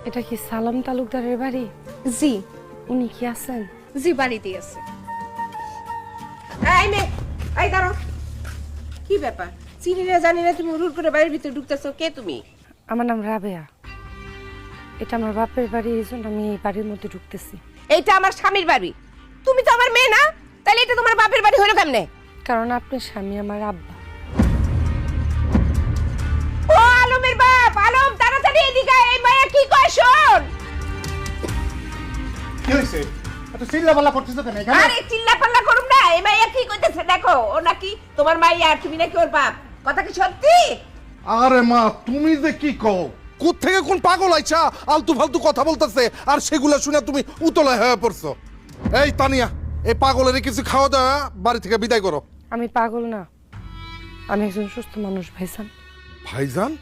এটা কি সালাম তালুকদারের বাড়ি? জি উনি কি আছেন? জি বাড়িতেই আছে। এই মে, এই দাঁড়াও। কি ব্যাপার? চিনি না জানি না তুমি হুড় করে বাড়ির ভিতরে ঢুকতেছো, কে তুমি? আমার নাম রাবেয়া। এটা আমার বাপের বাড়ি, এই জন্য আমি এই বাড়ির মধ্যে ঢুকতেছি। এইটা আমার স্বামীর বাড়ি। তুমি তো আমার মেয়ে না, তাহলে এটা তোমার বাপের বাড়ি হলো কেমনে? কারণ আপনার স্বামী আমার আব্বা। ও আলমের বাপ, আলম তাড়াতাড়ি এদিকে আয়, এই মায়া কি কয় শোন। কি হইছে? এত চিল্লাপাল্লা করতেছো কেন এখানে? আরে চিল্লাপাল্লা করুম না, এই মায়া কি কইতেছে দেখো। ও নাকি তোমার মাইয়া আর তুমি নাকি ওর বাপ। কথা কি সত্যি? আরে মা, তুমি যে কি কও? কোত্থেকে কোন পাগল আইছা আলতু ফালতু কথা বলতেছে, আর সেগুলা শুনে তুমি উতলা হয়ে পড়ছো। এই তানিয়া, এই পাগলের কিছু খাওয়া দাওয়া বাড়ি থেকে বিদায় করো। আমি পাগল না, আমি একজন সুস্থ মানুষ ভাইজান। ভাইজান?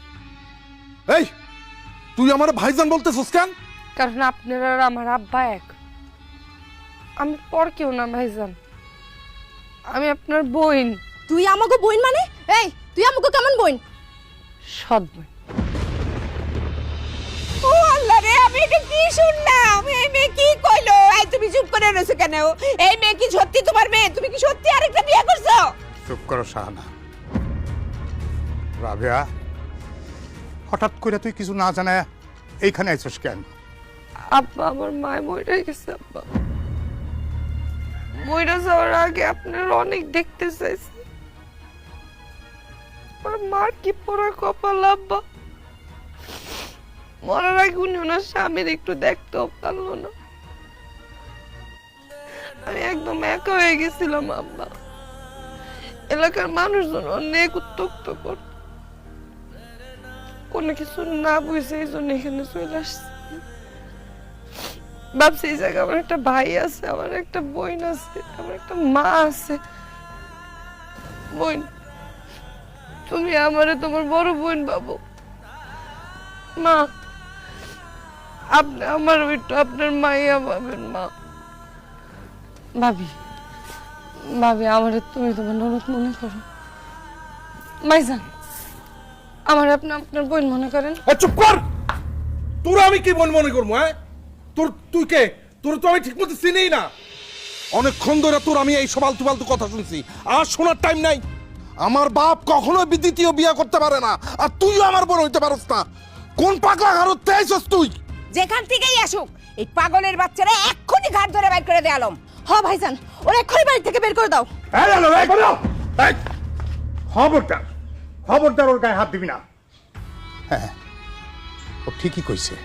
এই তুই আমার ভাইজান বলতেছস কেন? কারণ আপনার আর আমার আব্বা এক। আমি পর কেউ না ভাইজান, আমি আপনার বোন। তুই আমাকে বোন মানে? এই তুই আমাকে কেমন বোন? সৎ বোন। ও আল্লাহ রে, আমি এটা কি শুনলাম? এই মেয়ে কি কইলো? এই তুমি চুপ করে রইছো কেন? এই মেয়ে কি সত্যি তোমার মেয়ে? তুমি কি সত্যি আরেকটা বিয়ে করছো? চুপ করো শাহানা। রাবেয়া, হঠাৎ করে তুই কিছু না জানায় এইখানে আইছস কেন? আব্বা, আমার মায় মরে গেছে আব্বা। মরে যাওয়ার আগে আপনার অনেক দেখতে চাইছে। আমার মার কি পড়া কপাল আব্বা। মরার আগে উনি ওনার স্বামীর একটু দেখতেও পারলো না। আমি একদম একা হয়ে গেছিলাম আব্বা। এলাকার মানুষজন অনেক উত্তক্ত করত, কোনো কিছু না বুঝে এই জন্য এখানে চলে আসছে। ভাবছি এই জায়গায় আমার একটা ভাই আছে, আমার একটা বোন আছে, আমার একটা মা আছে। বোন, তুমি আমারে তোমার বড় বোন ভাবো। মা, আপনি আমার একটু আপনার মাইয়া ভাবেন। মা, ভাবি, ভাবি আমারে তুমি তোমার ননদ মনে করো। ভাইজান, আমার আপনি আপনার বোন মনে করেন। চুপ কর! তোর আমি কি মনে করবো? হ্যাঁ, তুই কে? তোর তো আমি ঠিক মতো চিনিই না। অনেকক্ষণ ধরে তোর আমি এই সব আলতু ফালতু কথা শুনছি, আর শোনার টাইম নাই। আমার বাপ কখনো দ্বিতীয় বিয়ে করতে পারে না, আর তুইও আমার বোন হইতে পারস না। কোন পাগলা হারতে আইছস তুই? যেখান থেকেই আসুক, এই পাগলের বাচ্চারা এক্ষুনি ঘাট ধরে বাইর করে দে আলম। হ ভাইজান, ওরা এক্ষুনি বাড়ি থেকে বের করে দাও। এই আলো, এই বলো! এই! খবরদার, খবরদার ওর গায়ে হাত দিবি না। হ্যাঁ, ও ঠিকই কইছে।